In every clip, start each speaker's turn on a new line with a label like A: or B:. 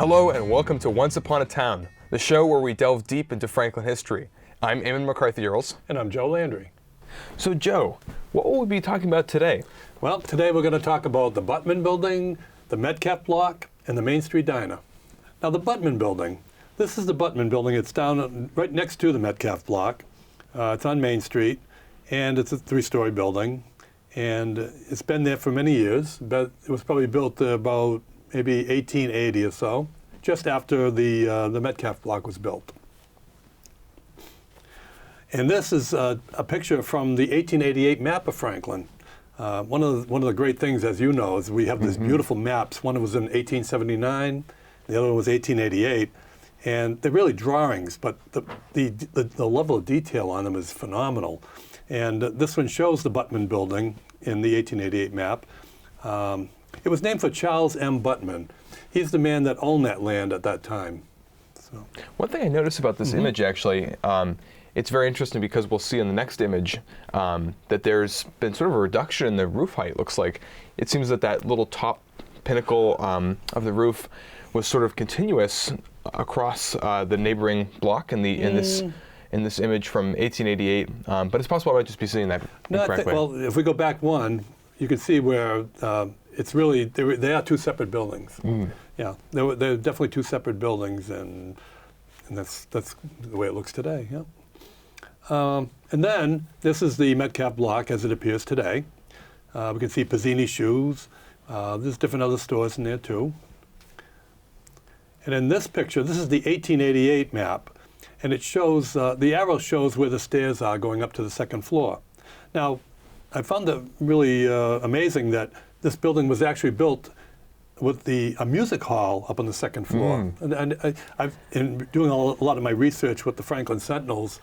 A: Hello and welcome to Once Upon a Town, the show where we delve deep into Franklin history. I'm Eamon McCarthy-Earls.
B: And I'm Joe Landry.
A: So Joe, what will we be talking about today?
B: Well, today we're going to talk about the Butman building, the Metcalf block, and the Main Street Diner. Now the Butman building, this is the Butman building. It's down right next to the Metcalf block. It's on Main Street, and it's a three-story building. And it's been there for many years, but it was probably built about maybe 1880 or so, just after the Metcalf block was built. And this is a picture from the 1888 map of Franklin. One of the great things, as you know, is we have these beautiful maps. One was in 1879, the other one was 1888, and they're really drawings, but the level of detail on them is phenomenal. And this one shows the Butman building in the 1888 map. It was named for Charles M. Butman. He's the man that owned that land at that time. So.
A: One thing I noticed about this image, actually, it's very interesting because we'll see in the next image that there's been sort of a reduction in the roof height, looks like. It seems that that little top pinnacle of the roof was sort of continuous across the neighboring block in this image from 1888, but it's possible I might just be seeing that incorrectly.
B: Well, if we go back one, you can see where it's really, they are two separate buildings. Yeah, they're definitely two separate buildings, and that's the way it looks today, yeah. And then, this is the Metcalf block as it appears today. We can see Pizzini Shoes. There's different other stores in there too. And in this picture, this is the 1888 map, and it shows, the arrow shows where the stairs are going up to the second floor. Now, I found it really amazing that this building was actually built with a music hall up on the second floor. And I've in doing a lot of my research with the Franklin Sentinels,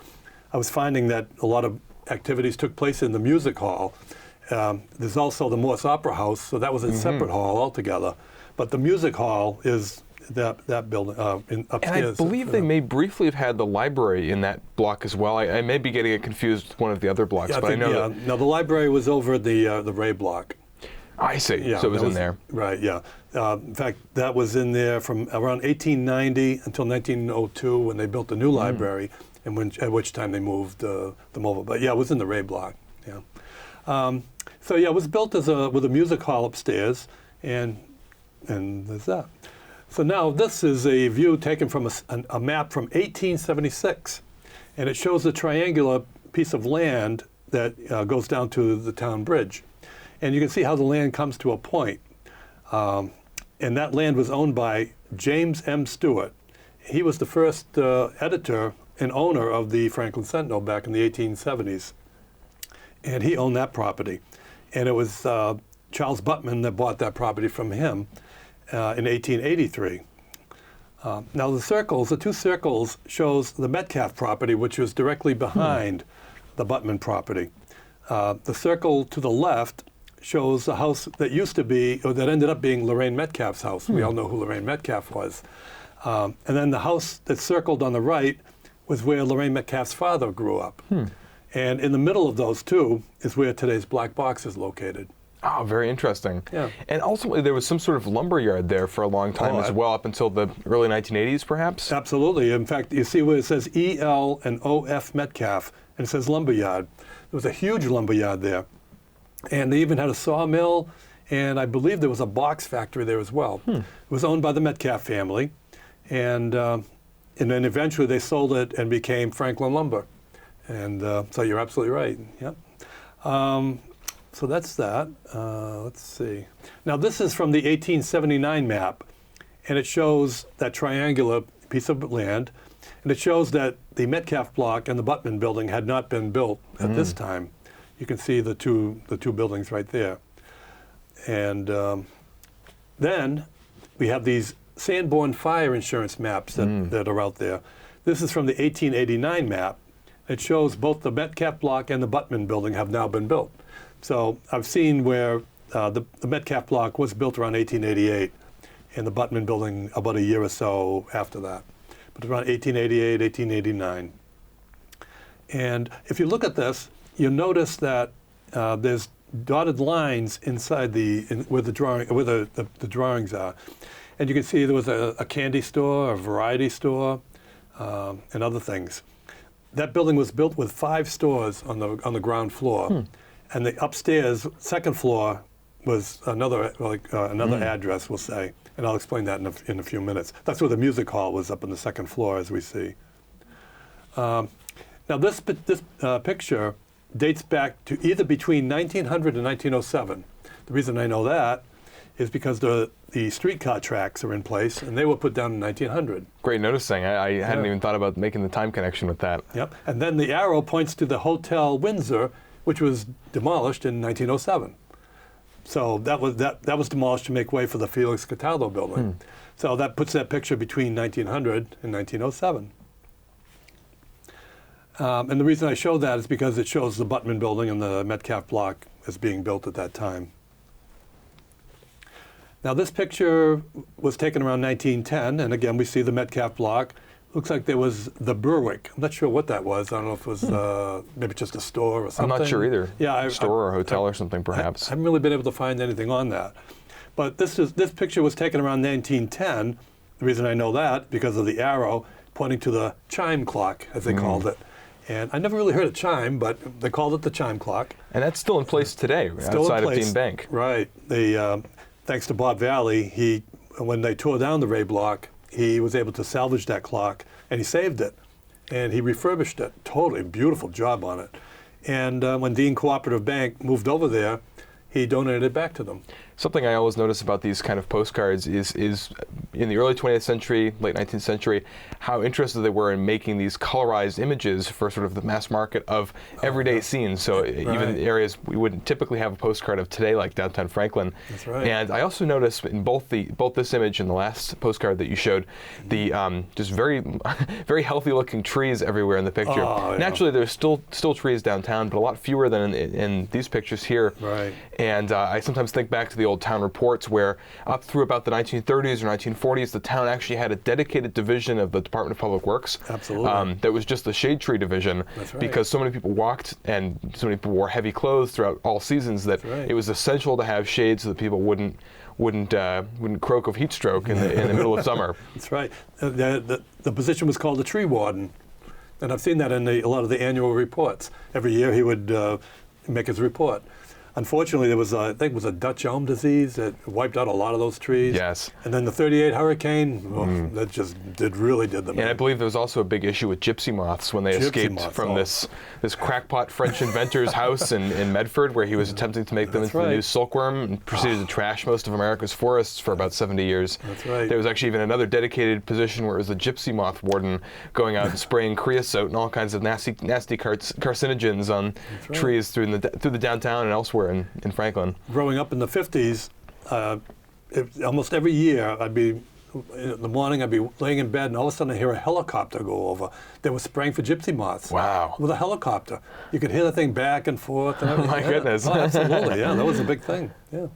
B: I was finding that a lot of activities took place in the music hall. There's also the Morse Opera House, so that was a separate hall altogether. But the music hall is that building upstairs.
A: And I believe they may briefly have had the library in that block as well. I may be getting it confused with one of the other blocks,
B: yeah,
A: but I know
B: that. No, the library was over the Ray block.
A: I see. Yeah, so it was in there.
B: Right, yeah. In fact, that was in there from around 1890 until 1902 when they built the new library, and at which time they moved them over. But yeah, it was in the Ray block, yeah. So yeah, it was built with a music hall upstairs, and there's that. So now this is a view taken from a map from 1876, and it shows a triangular piece of land that goes down to the town bridge. And you can see how the land comes to a point. And that land was owned by James M. Stewart. He was the first editor and owner of the Franklin Sentinel back in the 1870s. And he owned that property. And it was Charles Butman that bought that property from him in 1883. Now the two circles shows the Metcalf property, which was directly behind the Butman property. The circle to the left shows the house that used to be, or that ended up being Lorraine Metcalf's house. We all know who Lorraine Metcalf was. And then the house that's circled on the right was where Lorraine Metcalf's father grew up. And in the middle of those two is where today's Black Box is located.
A: Oh, very interesting.
B: Yeah.
A: And ultimately, there was some sort of lumber yard there for a long time as well, up until the early 1980s, perhaps?
B: Absolutely. In fact, you see where it says E.L. and O.F. Metcalf, and it says lumber yard. There was a huge lumber yard there. And they even had a sawmill, and I believe there was a box factory there as well. It was owned by the Metcalf family, and then eventually they sold it and became Franklin Lumber. And so you're absolutely right. Yep. So that's that. Let's see. Now this is from the 1879 map, and it shows that triangular piece of land, and it shows that the Metcalf block and the Butman building had not been built at this time. You can see the two buildings right there. And then we have these Sanborn fire insurance maps that are out there. This is from the 1889 map. It shows both the Metcalf block and the Butman building have now been built. So I've seen where the Metcalf block was built around 1888, and the Butman building about a year or so after that. But around 1888, 1889. And if you look at this, you'll notice that there's dotted lines inside where the drawings are. And you can see there was a candy store, a variety store, and other things. That building was built with 5 stores on the ground floor, and the upstairs second floor was another address, we'll say, and I'll explain that in a few minutes. That's where the music hall was, up on the second floor, as we see. Now this picture dates back to either between 1900 and 1907. The reason I know that is because the streetcar tracks are in place, and they were put down in 1900.
A: Great noticing. I hadn't even thought about making the time connection with that.
B: Yep. And then the arrow points to the Hotel Windsor, which was demolished in 1907. So that was demolished to make way for the Felix Cataldo building. So that puts that picture between 1900 and 1907. And the reason I show that is because it shows the Butman building and the Metcalf block as being built at that time. Now this picture was taken around 1910, and again we see the Metcalf block. Looks like there was the Berwick. I'm not sure what that was. I don't know if it was maybe just a store or something.
A: I'm not sure either.
B: Yeah,
A: store or hotel or something, perhaps.
B: I haven't really been able to find anything on that. But this picture was taken around 1910. The reason I know that, because of the arrow pointing to the chime clock, as they called it. And I never really heard a chime, but they called it the chime clock.
A: And that's still in place today, outside of Dean Bank.
B: Right. Thanks to Bob Valley, when they tore down the Ray block, he was able to salvage that clock, and he saved it, and he refurbished it. Totally beautiful job on it. And when Dean Cooperative Bank moved over there, he donated it back to them.
A: Something I always notice about these kind of postcards is in the early 20th century, late 19th century, how interested they were in making these colorized images for sort of the mass market of everyday scenes. So even areas we wouldn't typically have a postcard of today, like downtown Franklin.
B: That's right.
A: And I also noticed in both this image and the last postcard that you showed, the just very very healthy looking trees everywhere in the picture.
B: Oh, yeah.
A: Naturally, there's still trees downtown, but a lot fewer than in these pictures here.
B: Right.
A: And I sometimes think back to the old town reports where up through about the 1930s or 1940s, the town actually had a dedicated division of the Department of Public Works.
B: Absolutely.
A: That was just the shade tree division.
B: That's right.
A: Because so many people walked and so many people wore heavy clothes throughout all seasons that it was essential to have shade so that people wouldn't croak of heat stroke in the middle of summer.
B: That's right. The position was called the tree warden. And I've seen that in a lot of the annual reports. Every year he would make his report. Unfortunately, there was, I think it was a Dutch elm disease that wiped out a lot of those trees.
A: Yes.
B: And then the 38 hurricane, that just really did them in.
A: And I believe there was also a big issue with gypsy moths when they escaped from this crackpot French inventor's house in Medford, where he was attempting to make them into the new silkworm and proceeded to trash most of America's forests for about 70 years.
B: That's right.
A: There was actually even another dedicated position where it was the gypsy moth warden going out and spraying creosote and all kinds of nasty carcinogens on trees through the downtown and elsewhere in Franklin.
B: Growing up in the 50s, almost every year I'd be, in the morning I'd be laying in bed and all of a sudden I hear a helicopter go over. They were spraying for gypsy moths.
A: Wow.
B: With a helicopter. You could hear the thing back and forth and everything.
A: My goodness.
B: Oh, absolutely, yeah, that was a big thing. Yeah.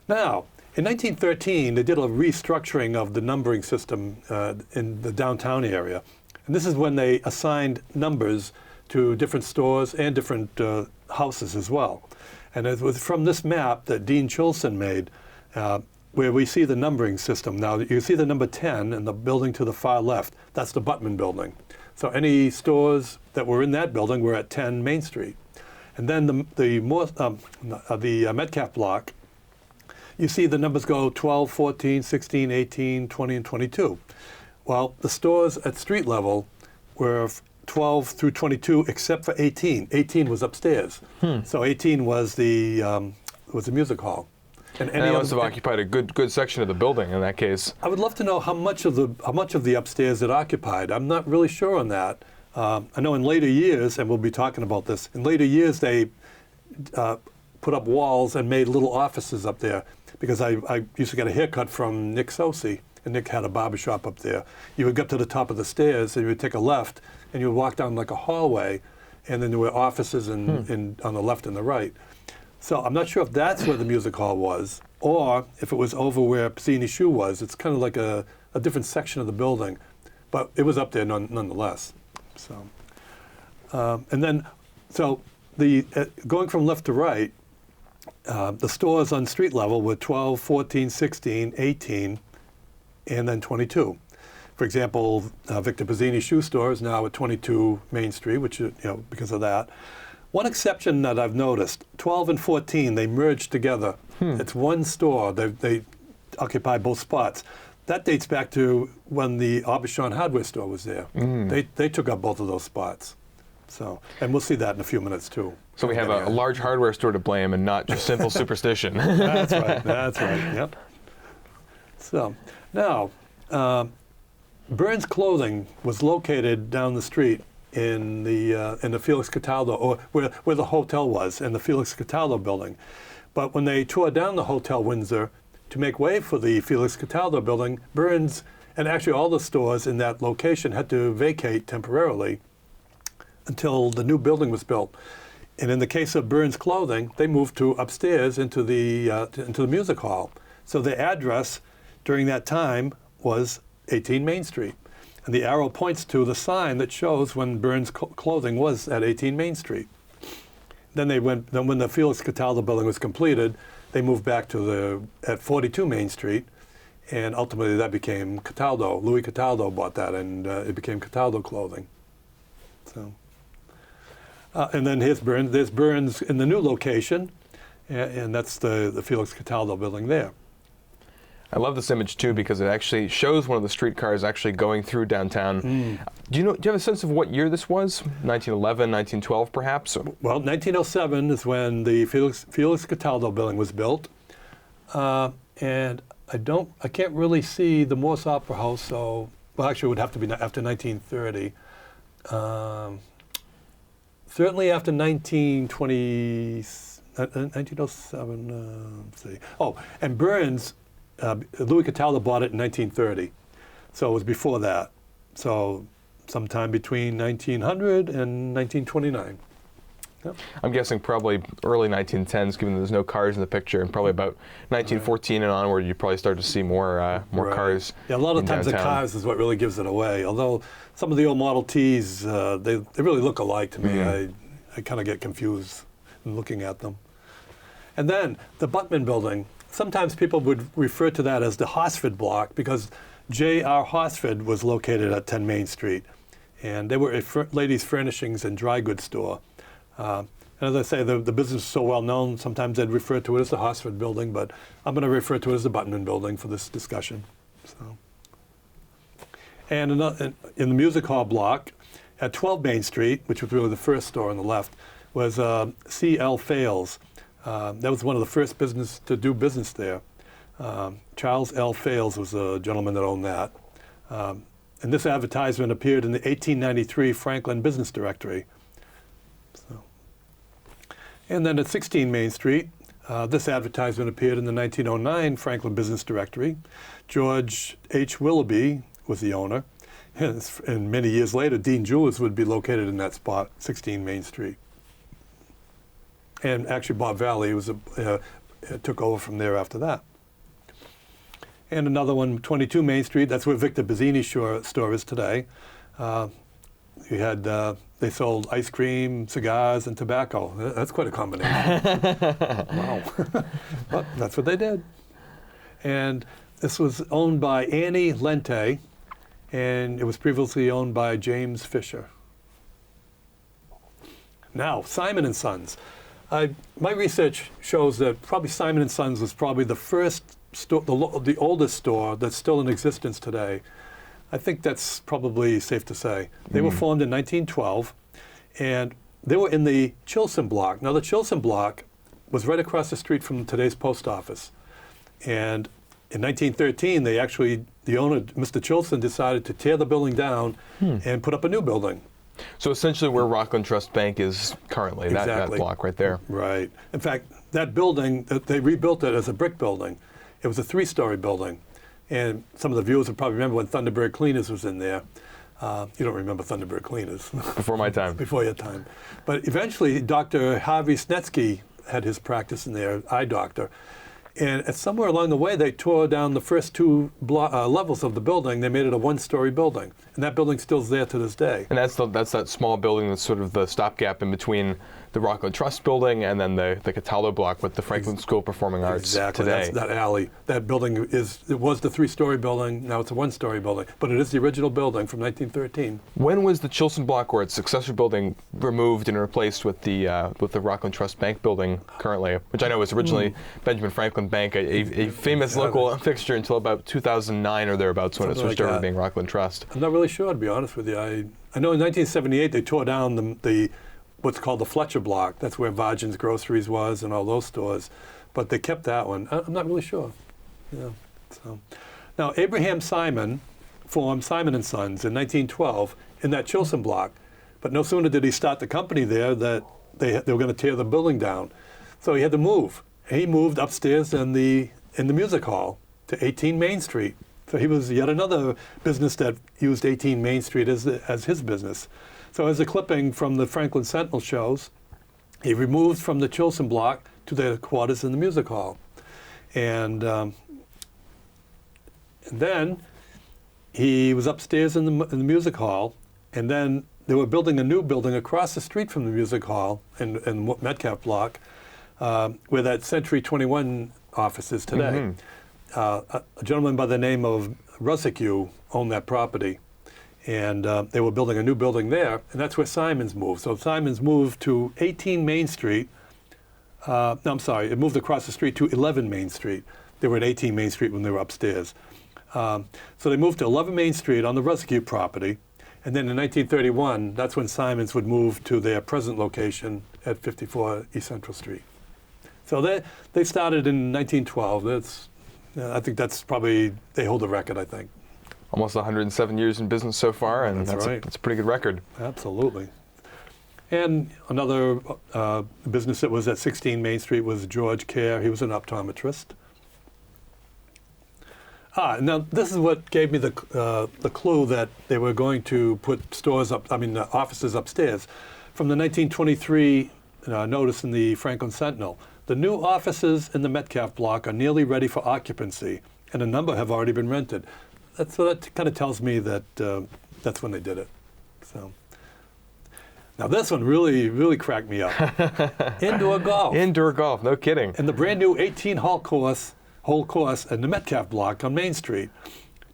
B: Now, in 1913, they did a restructuring of the numbering system in the downtown area. And this is when they assigned numbers to different stores and different houses as well. And it was from this map that Dean Chilson made, where we see the numbering system. Now, you see the number 10 in the building to the far left. That's the Butman building. So any stores that were in that building were at 10 Main Street. And then the Metcalf block, you see the numbers go 12, 14, 16, 18, 20, and 22. Well, the stores at street level were 12 through 22, except for 18. 18 was upstairs. So 18 was the music hall. And
A: that must have occupied a good section of the building in that case.
B: I would love to know how much of the upstairs it occupied. I'm not really sure on that. I know in later years, and we'll be talking about this, in later years they put up walls and made little offices up there, because I used to get a haircut from Nick Sosi, and Nick had a barbershop up there. You would get to the top of the stairs and you would take a left and you would walk down like a hallway, and then there were offices on the left and the right. So I'm not sure if that's where the music hall was, or if it was over where Piscini Shoe was. It's kind of like a different section of the building, but it was up there nonetheless. So, and then, so going from left to right, The stores on street level were 12, 14, 16, 18, and then 22. For example, Victor Pizzini shoe store is now at 22 Main Street, which is, because of that. One exception that I've noticed, 12 and 14, they merged together. It's one store. They occupy both spots. That dates back to when the Aubuchon hardware store was there. They took up both of those spots. So, and we'll see that in a few minutes too.
A: So we have a large hardware store to blame and not just simple superstition.
B: That's right. That's right. Yep. So now, Burns Clothing was located down the street in the Felix Cataldo, or where the hotel was, in the Felix Cataldo building. But when they tore down the Hotel Windsor to make way for the Felix Cataldo building, Burns and actually all the stores in that location had to vacate temporarily until the new building was built. And in the case of Burns Clothing, they moved to upstairs into the music hall. So the address during that time was 18 Main Street. And the arrow points to the sign that shows when Burns Clothing was at 18 Main Street. Then when the Felix Cataldo building was completed, they moved back to at 42 Main Street, and ultimately that became Cataldo. Louis Cataldo bought that, and it became Cataldo Clothing. So, and then there's Burns in the new location, and that's the Felix Cataldo building there.
A: I love this image too because it actually shows one of the streetcars actually going through downtown. Do you have a sense of what year this was? 1911, 1912 perhaps?
B: Well, 1907 is when the Felix Cataldo building was built. And I can't really see the Morse Opera House, so, well actually it would have to be after 1930. Certainly after 1920, 1907, let's see. Oh, and Burns, Louis Cataldo bought it in 1930, so it was before that. So sometime between 1900 and 1929. Yep.
A: I'm guessing probably early 1910s, given there's no cars in the picture, and probably about 1914 and onward, you probably start to see more cars.
B: Yeah, a lot of times
A: downtown.
B: The cars is what really gives it away. Although some of the old Model Ts, they really look alike to me. I kind of get confused in looking at them. And then the Butman building. Sometimes people would refer to that as the Hosford block because J.R. Hosford was located at 10 Main Street. And they were a ladies' furnishings and dry goods store. And as I say, the business is so well known, sometimes they'd refer to it as the Hosford building, but I'm going to refer to it as the Butman building for this discussion. So. And in the music hall block at 12 Main Street, which was really the first store on the left, was C.L. Fales. That was one of the first business to do business there. Charles L. Fales was a gentleman that owned that. And this advertisement appeared in the 1893 Franklin Business Directory. So. And then at 16 Main Street, this advertisement appeared in the 1909 Franklin Business Directory. George H. Willoughby was the owner. And many years later, Dean Jewelers would be located in that spot, 16 Main Street. And actually, Bob Valley took over from there after that. And another one, 22 Main Street. That's where Victor Pizzini's store is today. They sold ice cream, cigars, and tobacco. That's quite a combination. Wow. But that's what they did. And this was owned by Annie Lente, and it was previously owned by James Fisher. Now, Simon & Sons. My research shows that probably Simon & Sons was probably the first store, the oldest store that's still in existence today. I think that's probably safe to say. They were formed in 1912, and they were in the Chilson block. Now, the Chilson block was right across the street from today's post office. And in 1913, the owner, Mr. Chilson, decided to tear the building down and put up a new building.
A: So essentially where Rockland Trust Bank is currently,
B: Exactly.
A: that block right there.
B: Right. In fact, that building, they rebuilt it as a brick building. It was a 3-story building. And some of the viewers would probably remember when Thunderbird Cleaners was in there. You don't remember Thunderbird Cleaners.
A: Before my time.
B: Before your time. But eventually, Dr. Harvey Snetsky had his practice in there, eye doctor. And somewhere along the way, they tore down the first 2 levels of the building. They made it a 1-story building. And that building still's there to this day.
A: And that's that small building that's sort of the stopgap in between the Rockland Trust building, and then the Cataldo block with the Franklin School of Performing Arts
B: Exactly.
A: today.
B: That's that alley. That building was the 3-story building. Now it's a 1-story building, but it is the original building from 1913.
A: When was the Chilson block or its successor building removed and replaced with the Rockland Trust Bank building currently, which I know was originally Benjamin Franklin Bank, a famous local fixture until about 2009 or thereabouts when it switched over to being Rockland Trust?
B: I'm not really sure, to be honest with you. I know in 1978 they tore down the what's called the Fletcher block. That's where Vargin's Groceries was and all those stores, but they kept that one. I'm not really sure. Yeah. So now Abraham Simon formed Simon and Sons in 1912 in that Chilson block, but no sooner did he start the company there that they were going to tear the building down, so he had to move. He moved upstairs in the music hall to 18 Main Street. So he was yet another business that used 18 Main Street as his business. So as a clipping from the Franklin Sentinel shows, he removed from the Chilson block to their quarters in the music hall. And then he was upstairs in the music hall, and then they were building a new building across the street from the music hall in Metcalf block, where that Century 21 office is today. A gentleman by the name of Rusick owned that property, and they were building a new building there, and that's where Simons moved. So Simons moved to 18 Main Street. No, I'm sorry, it moved across the street to 11 Main Street. They were at 18 Main Street when they were upstairs. So they moved to 11 Main Street on the Rusick Property, and then in 1931, that's when Simons would move to their present location at 54 East Central Street. So they started in 1912. I think that's probably, they hold the record, I think.
A: Almost 107 years in business so far, and that's right. That's a pretty good record.
B: Absolutely. And another business that was at 16 Main Street was George Care. He was an optometrist. Now this is what gave me the clue that they were going to put offices upstairs. From the 1923 notice in the Franklin Sentinel, the new offices in the Metcalf block are nearly ready for occupancy, and a number have already been rented. So that kind of tells me that that's when they did it. So now this one really cracked me up. Indoor golf.
A: Indoor golf, no kidding.
B: And the brand new 18-hole course in the Metcalf block on Main Street.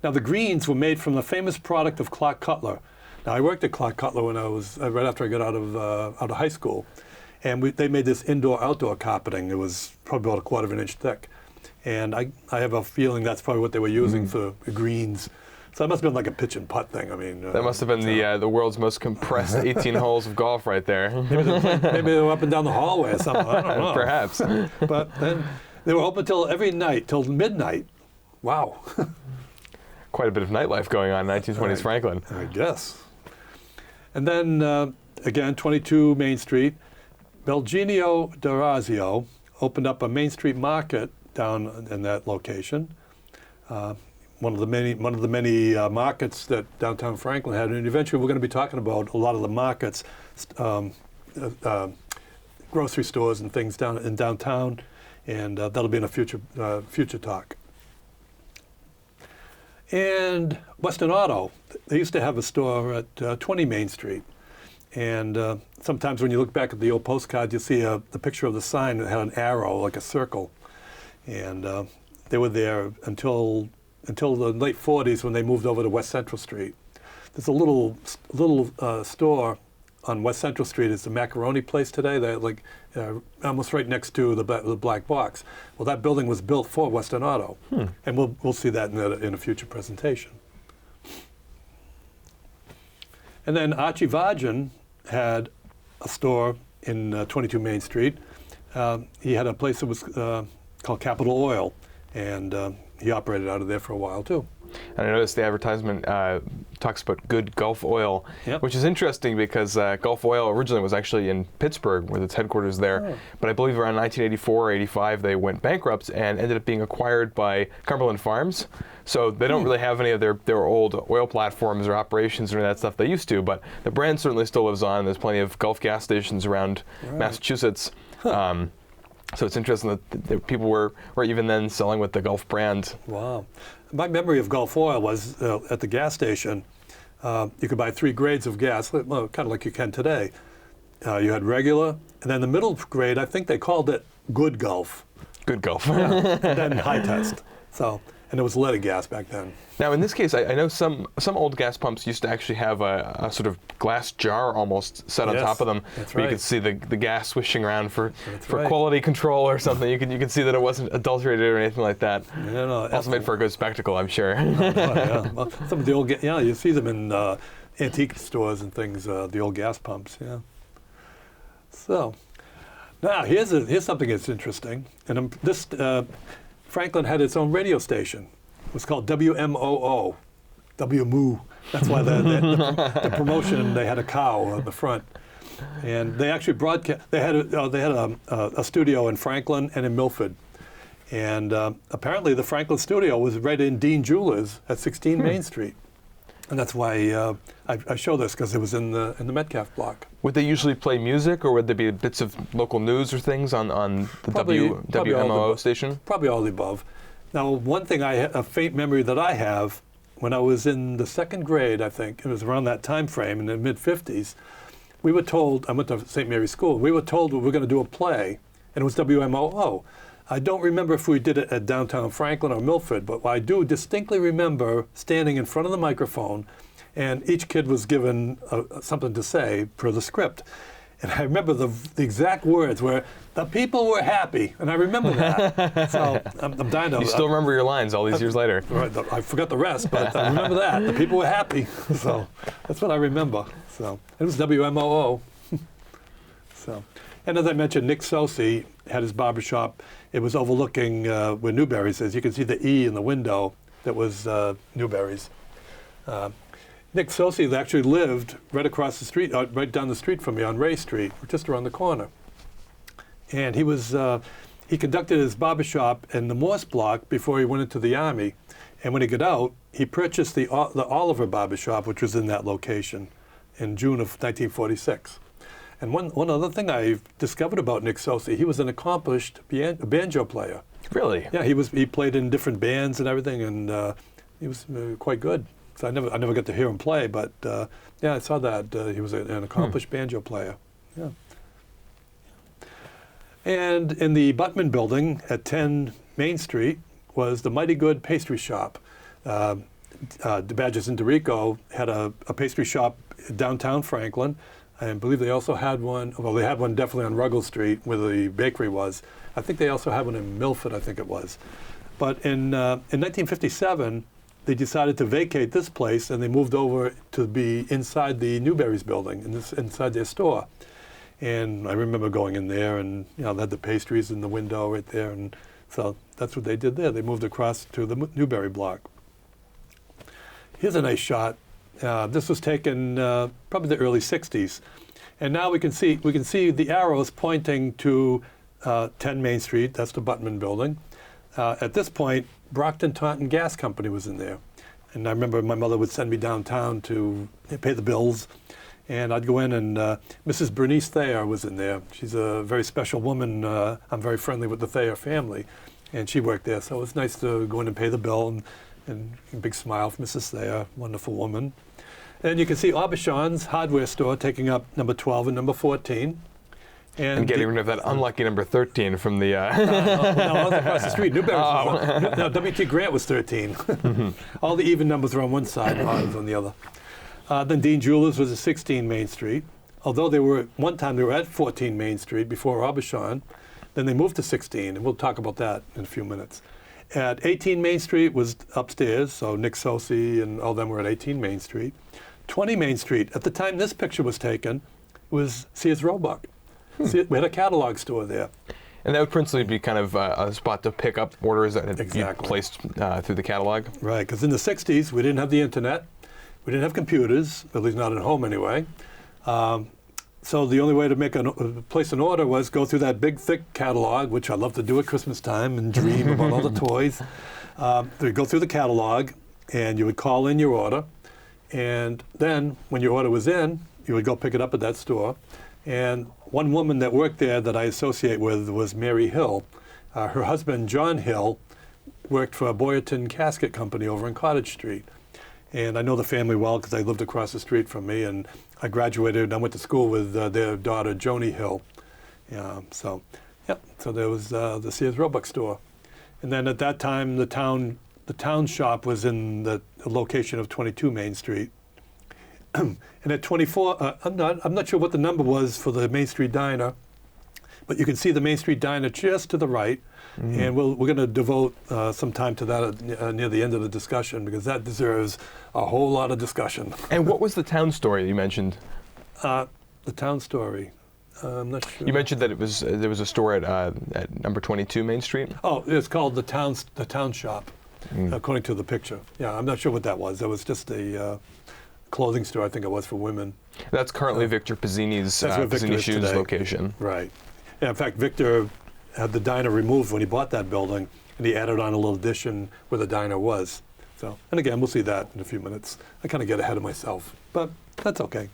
B: Now the greens were made from the famous product of Clark Cutler. Now I worked at Clark Cutler when I was right after I got out of high school, and they made this indoor-outdoor carpeting. It was probably about 1/4 of an inch thick. And I have a feeling that's probably what they were using for the greens. So that must have been like a pitch and putt thing. I mean,
A: that must have been the world's most compressed 18 holes of golf right there.
B: Maybe they were up and down the hallway or something. I don't know.
A: Perhaps.
B: But then they were open every night till midnight. Wow.
A: Quite a bit of nightlife going on in 1920s Franklin.
B: I guess. And then again, 22 Main Street, Bldg d'Orazio opened up a Main Street market down in that location. One of the many markets that downtown Franklin had, and eventually we're going to be talking about a lot of the markets, grocery stores and things in downtown, and that'll be in a future talk. And Western Auto, they used to have a store at 20 Main Street, and sometimes when you look back at the old postcards, you see the picture of the sign that had an arrow, like a circle. And they were there until the late 40s when they moved over to West Central Street. There's a little store on West Central Street. It's the macaroni place today. They're like almost right next to the Black Box. Well, that building was built for Western Auto, and we'll see that in a future presentation. And then Archie Vargin had a store in 22 Main Street. He had a place that was called Capital Oil, and he operated out of there for a while too.
A: And I noticed the advertisement talks about good Gulf oil, which is interesting because Gulf Oil originally was actually in Pittsburgh with its headquarters there, but I believe around 1984 or 85 they went bankrupt and ended up being acquired by Cumberland Farms. So they don't really have any of their old oil platforms or operations or any of that stuff they used to, but the brand certainly still lives on. There's plenty of Gulf gas stations around Massachusetts. So it's interesting that people were even then selling with the Gulf brand.
B: Wow. My memory of Gulf Oil was at the gas station, you could buy 3 grades of gas, kind of like you can today. you had regular, and then the middle grade, I think they called it good golf.
A: Good golf.
B: And then high test. So, and it was leaded gas back then.
A: Now, in this case, I know some old gas pumps used to actually have a sort of glass jar almost set on
B: Yes,
A: top of them,
B: that's
A: where
B: right.
A: you could see the gas swishing around for
B: right.
A: quality control or something. You can see that it wasn't adulterated or anything like that.
B: No,
A: Also made for a good spectacle, I'm sure.
B: yeah. Well, some of the old, you see them in antique stores and things. The old gas pumps, yeah. So, now here's something that's interesting, and Franklin had its own radio station. It was called WMOO, WMOO. That's why the promotion, they had a cow on the front, and they actually broadcast. They had a studio in Franklin and in Milford, and apparently the Franklin studio was right in Dean Jewelers at 16 Main Street, and that's why I show this, because it was in the Metcalf block.
A: Would they usually play music, or would there be bits of local news or things on the
B: Probably
A: WMOO station?
B: Probably all the above. Now, one thing a faint memory that I have, when I was in the 2nd grade, I think, it was around that time frame in the mid-50s, we were told, I went to St. Mary's School, we were told we were going to do a play, and it was WMOO. I don't remember if we did it at downtown Franklin or Milford, but I do distinctly remember standing in front of the microphone, and each kid was given something to say per the script. And I remember the exact words were, "The people were happy," and I remember that. So I'm dying to.
A: You still remember your lines all these years later.
B: Right, I forgot the rest, but I remember that. The people were happy. So that's what I remember. So it was WMOO. So, and as I mentioned, Nick Sosi had his barbershop. It was overlooking where Newberry's is. You can see the E in the window that was Newberry's. Nick Sosi actually lived right across the street, right down the street from me on Ray Street, just around the corner. And he conducted his barbershop in the Morse block before he went into the Army. And when he got out, he purchased the Oliver barbershop, which was in that location, in June of 1946. And one other thing I discovered about Nick Sosi, he was an accomplished banjo player.
A: Really?
B: Yeah, he played in different bands and everything, and he was quite good. So I never got to hear him play, but yeah, I saw that he was an accomplished banjo player. Yeah. And in the Butman building at 10 Main Street was the Mighty Good Pastry Shop. DeBadges and DeRico had a pastry shop downtown Franklin. I believe they also had one, well, they had one definitely on Ruggles Street where the bakery was. I think they also had one in Milford, I think it was. But in 1957, they decided to vacate this place, and they moved over to be inside the Newberry's building, inside their store. And I remember going in there, and they had the pastries in the window right there, and so that's what they did there. They moved across to the Newberry block. Here's a nice shot. This was taken probably the early '60s, and now we can see the arrows pointing to 10 Main Street. That's the Butman building. At this point, Brockton Taunton Gas Company was in there. And I remember my mother would send me downtown to pay the bills. And I'd go in, and Mrs. Bernice Thayer was in there. She's a very special woman. I'm very friendly with the Thayer family. And she worked there, so it was nice to go in and pay the bill. And a big smile from Mrs. Thayer, wonderful woman. And you can see Aubuchon's hardware store taking up number 12 and number 14.
A: And getting rid of that unlucky number 13 from the...
B: no, I was across the street. Newberry's was no, W.T. Grant was 13. All the even numbers were on one side, and odd was on the other. Then Dean Jewelers was at 16 Main Street. Although one time they were at 14 Main Street before Aubuchon. Then they moved to 16, and we'll talk about that in a few minutes. At 18 Main Street was upstairs, so Nick Sosi and all them were at 18 Main Street. 20 Main Street, at the time this picture was taken, was Sears Roebuck. We had a catalog store there.
A: And that would principally be kind of a spot to pick up orders that had been placed through the catalog?
B: Right, because in the 60s, we didn't have the internet. We didn't have computers, at least not at home anyway. So the only way to place an order was go through that big, thick catalog, which I love to do at Christmas time and dream about all the toys. You'd go through the catalog, and you would call in your order. And then, when your order was in, you would go pick it up at that store. And one woman that worked there that I associate with was Mary Hill. Her husband, John Hill, worked for a Boyerton Casket Company over on Cottage Street. And I know the family well because they lived across the street from me, and I graduated and I went to school with their daughter, Joni Hill. So there was the Sears Roebuck store. And then at that time, the town shop was in the location of 22 Main Street. And at 24, I'm not sure what the number was for the Main Street Diner, but you can see the Main Street Diner just to the right. And we're going to devote some time to that near the end of the discussion, because that deserves a whole lot of discussion.
A: And what was the town story you mentioned?
B: The town story. I'm not sure.
A: You mentioned that there was a store at number 22 Main Street.
B: Oh, it's called the town shop, according to the picture. Yeah, I'm not sure what that was. It was just a clothing store, I think it was, for women.
A: That's currently Victor Pizzini's
B: Victor
A: Shoes
B: today.
A: Location.
B: Right. Yeah, in fact, Victor had the diner removed when he bought that building, and he added on a little addition where the diner was. So, and again, we'll see that in a few minutes. I kind of get ahead of myself, but that's okay.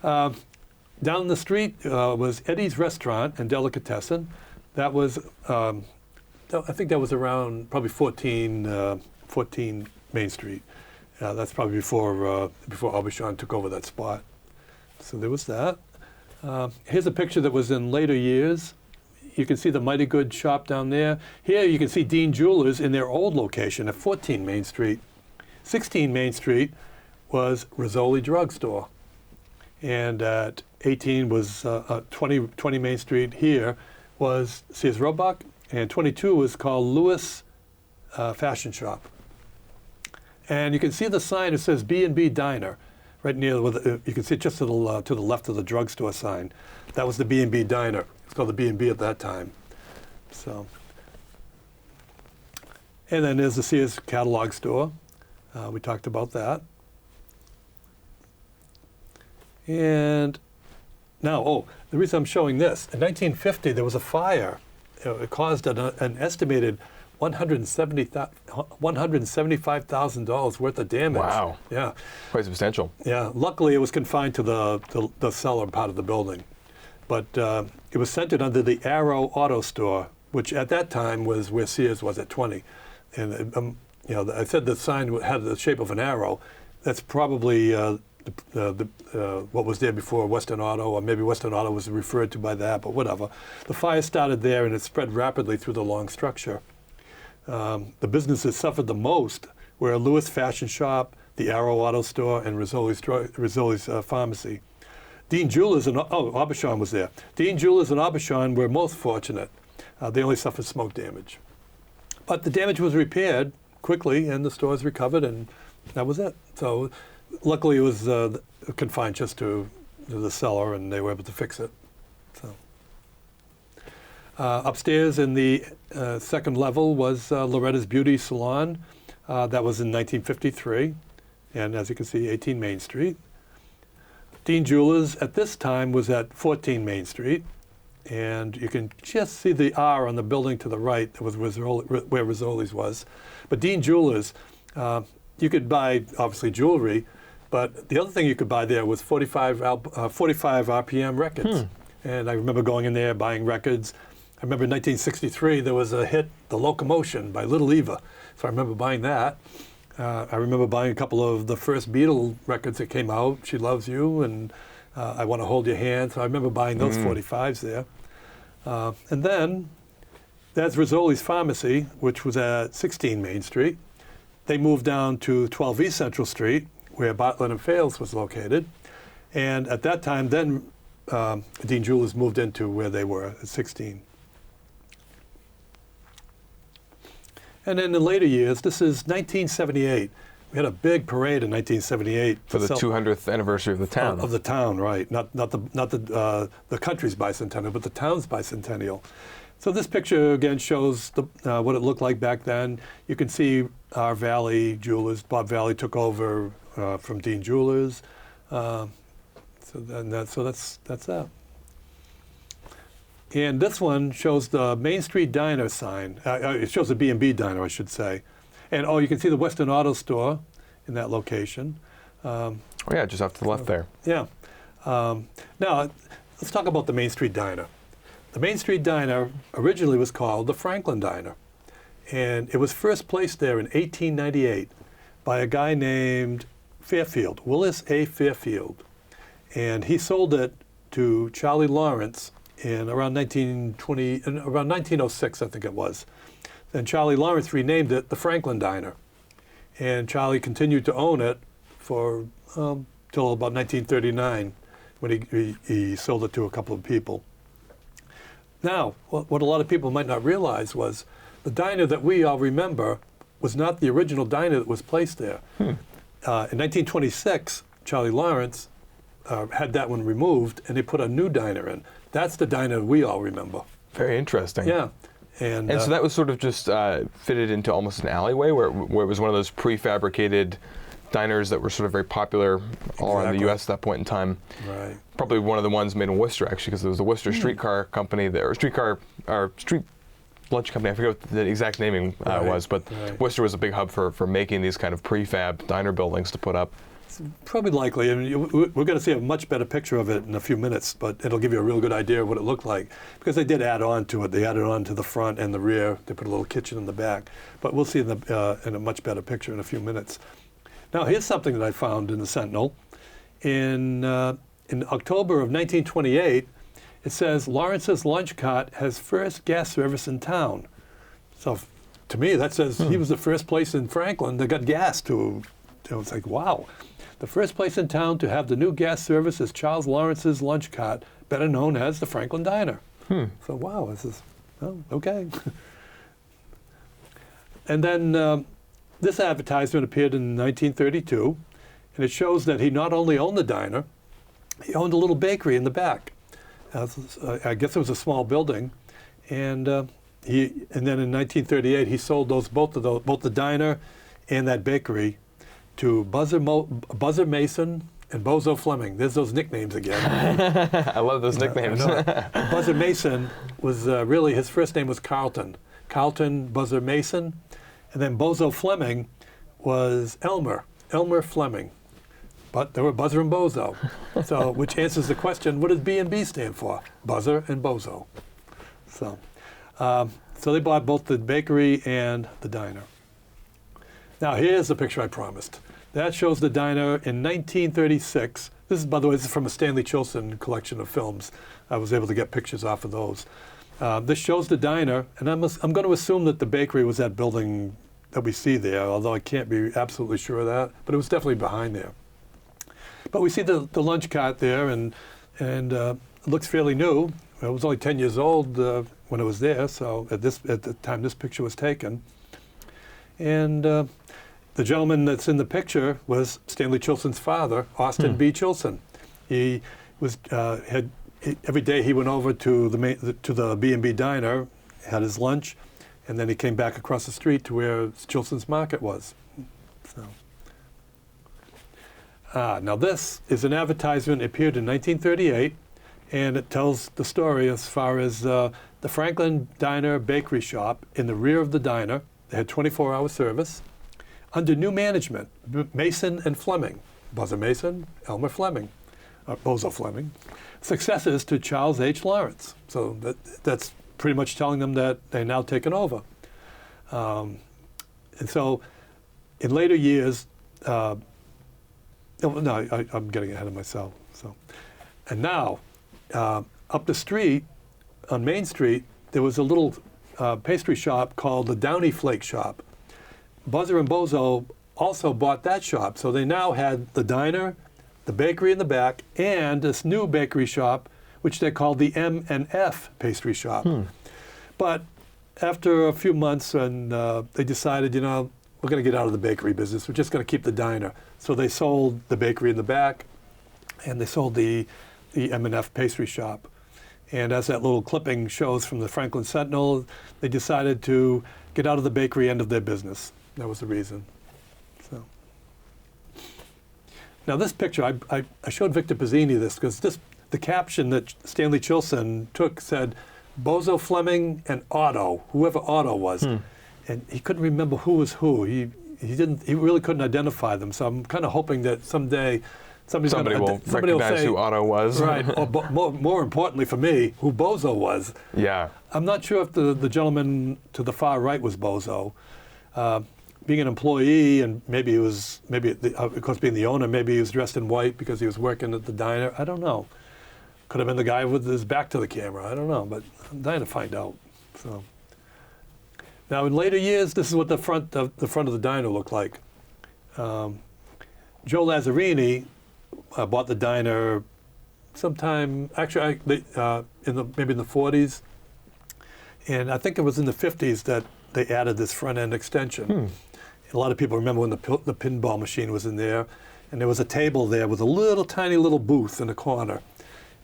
B: Down the street was Eddie's Restaurant and Delicatessen. That was, I think that was around probably 14 Main Street. That's probably before Aubuchon took over that spot. So there was that. Here's a picture that was in later years. You can see the Mighty Good shop down there. Here you can see Dean Jewelers in their old location at 14 Main Street. 16 Main Street was Rizzoli Drug Store. And at 18 was 20 Main Street here was Sears Roebuck, and 22 was called Lewis Fashion Shop. And you can see the sign, it says B&B Diner, right near, you can see it just to the left of the drugstore sign. That was the B&B Diner. It's called the B&B at that time. So, and then there's the Sears catalog store. We talked about that. And now, the reason I'm showing this, in 1950 there was a fire. It caused an estimated $175,000 worth of damage.
A: Wow.
B: Yeah.
A: Quite substantial.
B: Yeah. Luckily, it was confined to the cellar part of the building. But it was centered under the Arrow Auto Store, which at that time was where Sears was at 20. And, I said the sign had the shape of an arrow. That's probably what was there before Western Auto, or maybe Western Auto was referred to by that, but whatever. The fire started there, and it spread rapidly through the long structure. The businesses suffered the most were Lewis Fashion Shop, the Arrow Auto Store, and Rizzoli's Pharmacy. Dean Jewelers and Aubuchon was there. Dean Jewelers and Aubuchon were most fortunate. They only suffered smoke damage. But the damage was repaired quickly, and the stores recovered, and that was it. So luckily, it was confined just to the cellar, and they were able to fix it. So upstairs in the second level was Loretta's Beauty Salon. That was in 1953, and as you can see, 18 Main Street. Dean Jewelers at this time was at 14 Main Street, and you can just see the R on the building to the right. That was where Rizzoli's was. But Dean Jewelers, you could buy, obviously, jewelry, but the other thing you could buy there was 45 RPM records. And I remember going in there, buying records. I remember in 1963, there was a hit, The Locomotion by Little Eva. So I remember buying that. I remember buying a couple of the first Beatle records that came out, She Loves You, and I Want to Hold Your Hand. So I remember buying those 45s there. And then there's Rizzoli's Pharmacy, which was at 16 Main Street. They moved down to 12 East Central Street, where Bartlett and Fales was located. And at that time, then Dean Jewelers moved into where they were at 16. And then in the later years, this is 1978. We had a big parade in 1978
A: for the 200th anniversary of the town.
B: Of the town, right? Not the country's bicentennial, but the town's bicentennial. So this picture again shows what it looked like back then. You can see our Valley Jewelers. Bob Valley took over from Dean Jewelers. So that's that. And this one shows the Main Street Diner sign. It shows the B&B Diner, I should say. And you can see the Western Auto Store in that location.
A: Just off to the left there.
B: Yeah. Now, let's talk about the Main Street Diner. The Main Street Diner originally was called the Franklin Diner. And it was first placed there in 1898 by a guy named Fairfield, Willis A. Fairfield. And he sold it to Charlie Lawrence in around 1906, I think it was. Then Charlie Lawrence renamed it the Franklin Diner. And Charlie continued to own it for till about 1939, when he sold it to a couple of people. Now, what a lot of people might not realize was the diner that we all remember was not the original diner that was placed there. In 1926, Charlie Lawrence had that one removed, and they put a new diner in. That's the diner we all remember.
A: Very interesting.
B: Yeah.
A: And so that was sort of just fitted into almost an alleyway where it was one of those prefabricated diners that were sort of very popular all around the U.S. at that point in time.
B: Right.
A: Probably one of the ones made in Worcester, actually, because it was the Worcester Streetcar Company, or street lunch company. I forget what the exact naming was, but Worcester was a big hub for making these kind of prefab diner buildings to put up.
B: It's probably likely. I mean, we're going to see a much better picture of it in a few minutes, but it'll give you a real good idea of what it looked like, because they did add on to it. They added on to the front and the rear. They put a little kitchen in the back. But we'll see in a much better picture in a few minutes. Now, here's something that I found in the Sentinel. In October of 1928, it says, Lawrence's Lunch Cart has first gas service in town. So to me, that says he was the first place in Franklin that got gas to. It was like, wow. The first place in town to have the new gas service is Charles Lawrence's Lunch Cart, better known as the Franklin Diner. So wow, this is, oh, okay. And then this advertisement appeared in 1932, and it shows that he not only owned the diner, he owned a little bakery in the back. I guess it was a small building, and then in 1938 he sold both the diner and that bakery to Buzzer Mason and Bozo Fleming. There's those nicknames again.
A: I love those nicknames.
B: Buzzer Mason was really, his first name was Carlton Buzzer Mason, and then Bozo Fleming was Elmer Fleming. But they were Buzzer and Bozo. So, which answers the question, what does B&B stand for? Buzzer and Bozo. So they bought both the bakery and the diner. Now, here's the picture I promised. That shows the diner in 1936. This is, by the way, this is from a Stanley Chilson collection of films. I was able to get pictures off of those. This shows the diner, and I'm going to assume that the bakery was that building that we see there, although I can't be absolutely sure of that, but it was definitely behind there. But we see the lunch cart there, and it looks fairly new. It was only 10 years old when it was there, so at the time this picture was taken. And the gentleman that's in the picture was Stanley Chilson's father, Austin B. Chilson. He was every day he went over to the B&B diner, had his lunch, and then he came back across the street to where Chilson's Market was. So. Now this is an advertisement. It appeared in 1938, and it tells the story as far as the Franklin Diner Bakery Shop in the rear of the diner. They had 24-hour service. Under new management, Mason and Fleming, Buzzer Mason, Elmer Fleming, Bozo Fleming, successors to Charles H. Lawrence. So that's pretty much telling them that they're now taken over. And so in later years, I'm getting ahead of myself. So, and now, up the street, on Main Street, there was a little pastry shop called the Downy Flake Shop. Buzzer and Bozo also bought that shop, so they now had the diner, the bakery in the back, and this new bakery shop, which they called the M&F Pastry Shop. But after a few months, and they decided, we're going to get out of the bakery business. We're just going to keep the diner. So they sold the bakery in the back, and they sold the M&F Pastry Shop. And as that little clipping shows from the Franklin Sentinel, they decided to get out of the bakery end of their business. That was the reason. So. Now this picture, I showed Victor Pizzini this because the caption that Stanley Chilson took said, Bozo Fleming and Otto, whoever Otto was. And he couldn't remember who was who. He really couldn't identify them. So I'm kind of hoping that someday somebody will
A: recognize
B: say,
A: who Otto was.
B: Right, or more importantly for me, who Bozo was.
A: Yeah.
B: I'm not sure if the gentleman to the far right was Bozo. being an employee, and maybe he was, of course, being the owner, maybe he was dressed in white because he was working at the diner. I don't know. Could have been the guy with his back to the camera. I don't know, but I'm dying to find out. So now, in later years, this is what the front of the diner looked like. Joe Lazzarini bought the diner sometime, actually, maybe in the 40s, and I think it was in the 50s that they added this front end extension. A lot of people remember when the pinball machine was in there, and there was a table there with a little tiny little booth in the corner,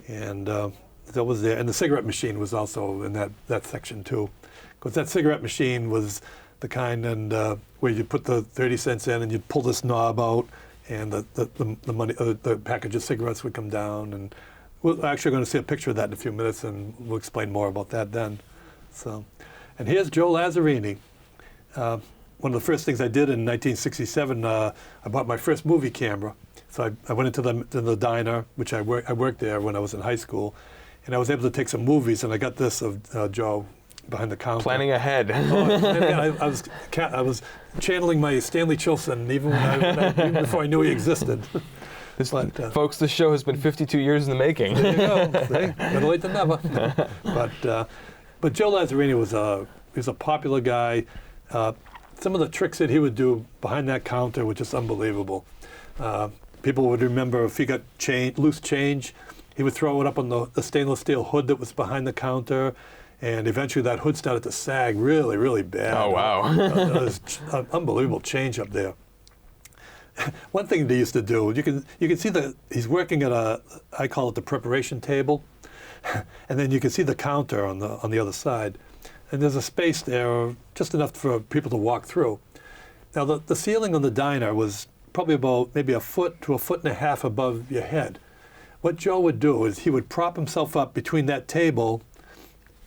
B: and that was there. And the cigarette machine was also in that section too, because that cigarette machine was the kind where you put the 30 cents in and you'd pull this knob out, and the money, the package of cigarettes would come down. And we're actually going to see a picture of that in a few minutes, and we'll explain more about that then. So, and here's Joe Lazzarini. One of the first things I did in 1967, I bought my first movie camera. So I went into the diner, which I worked there when I was in high school, and I was able to take some movies. And I got this of Joe behind the counter.
A: Planning ahead.
B: I was channeling my Stanley Chilson even even before I knew he existed.
A: Folks, this show has been 52 years in the making.
B: There you go. Better late than never. But Joe Lazzarini was a popular guy. Some of the tricks that he would do behind that counter were just unbelievable. People would remember if he got loose change, he would throw it up on the stainless steel hood that was behind the counter, and eventually that hood started to sag really, really bad.
A: Oh, wow.
B: It was unbelievable change up there. One thing they used to do, you can see he's working at I call it the preparation table, and then you can see the counter on the other side. And there's a space there, just enough for people to walk through. Now, the ceiling on the diner was probably about maybe a foot to a foot and a half above your head. What Joe would do is he would prop himself up between that table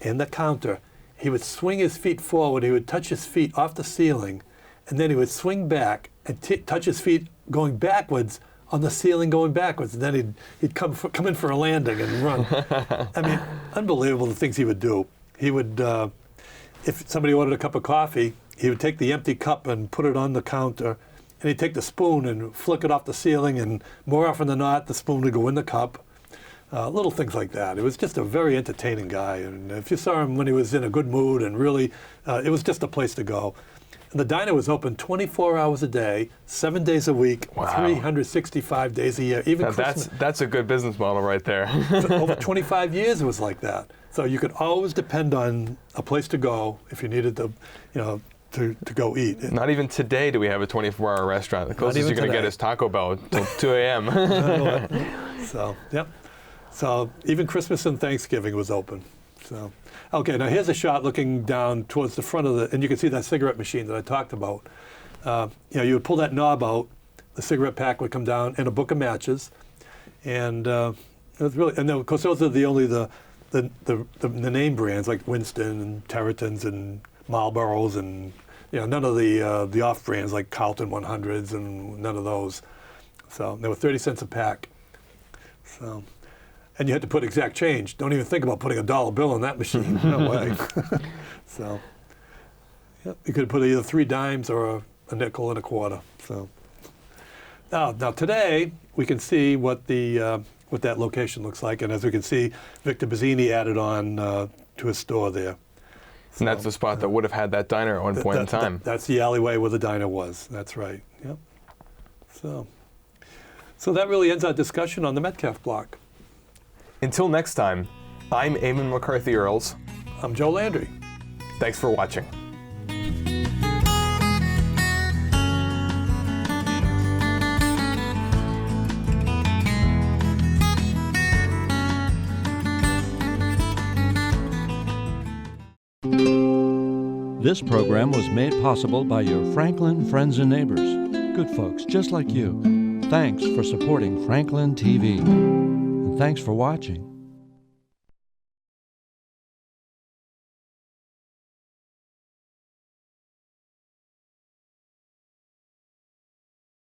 B: and the counter. He would swing his feet forward, he would touch his feet off the ceiling, and then he would swing back and touch his feet going backwards on the ceiling going backwards. And then he'd come in for a landing and run. I mean, unbelievable the things he would do. He would, if somebody ordered a cup of coffee, he would take the empty cup and put it on the counter, and he'd take the spoon and flick it off the ceiling, and more often than not, the spoon would go in the cup. Little things like that. It was just a very entertaining guy, and if you saw him when he was in a good mood and really, it was just a place to go. And the diner was open 24 hours a day, 7 days a week,
A: wow.
B: 365 days a year, even Christmas.
A: That's a good business model right there.
B: Over 25 years it was like that. So you could always depend on a place to go if you needed to go eat.
A: Not even today do we have a 24-hour restaurant. The closest you're going to get is Taco Bell until 2 a.m.
B: So, yep. So even Christmas and Thanksgiving was open. So, okay, now here's a shot looking down towards the front of and you can see that cigarette machine that I talked about. You would pull that knob out, the cigarette pack would come down, and a book of matches, and it was really. And then of course those are the name brands like Winston and Territons and Marlboros, and none of the off brands like Carlton 100s and none of those. So they were 30 cents a pack. So. And you had to put exact change. Don't even think about putting a dollar bill in that machine. No way. So, you could put either 3 dimes or a nickel and a quarter. So, now today we can see what that location looks like, and as we can see, Victor Bazzini added on to his store there. So,
A: and that's the spot that would have had that diner at one point in time.
B: That's the alleyway where the diner was. That's right. Yep. So that really ends our discussion on the Metcalf block.
A: Until next time, I'm Eamon McCarthy-Earls.
B: I'm Joe Landry.
A: Thanks for watching.
C: This program was made possible by your Franklin friends and neighbors, good folks just like you. Thanks for supporting Franklin TV. Thanks for watching.